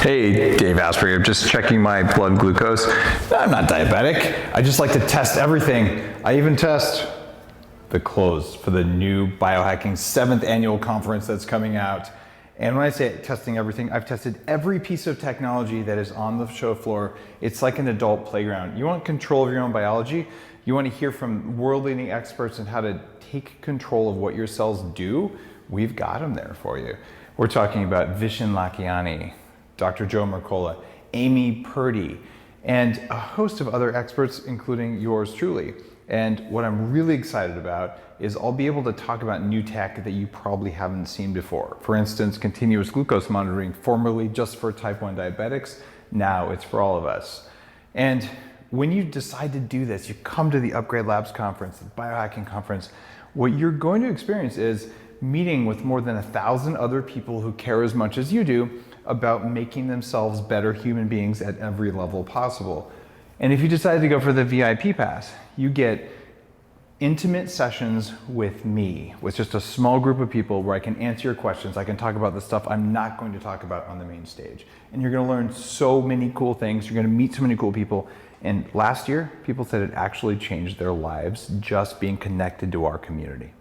Hey, Dave Asprey, I'm just checking my blood glucose. I'm not diabetic. I just like to test everything. I even test the clothes for the new Biohacking 7th annual conference that's coming out. And when I say testing everything, I've tested every piece of technology that is on the show floor. It's like an adult playground. You want control of your own biology? You want to hear from world-leading experts on how to take control of what your cells do? We've got them there for you. We're talking about Vishen Lakhiani, Dr. Joe Mercola, Amy Purdy, and a host of other experts, including yours truly. And what I'm really excited about is I'll be able to talk about new tech that you probably haven't seen before. For instance, continuous glucose monitoring, formerly just for type 1 diabetics. Now it's for all of us. And when you decide to do this, you come to the Upgrade Labs conference, the Biohacking Conference, what you're going to experience is meeting with more than 1,000 other people who care as much as you do about making themselves better human beings at every level possible. And if you decide to go for the VIP pass, you get intimate sessions with me, with just a small group of people where I can answer your questions. I can talk about the stuff I'm not going to talk about on the main stage. And you're going to learn so many cool things. You're going to meet so many cool people. And last year, people said it actually changed their lives just being connected to our community.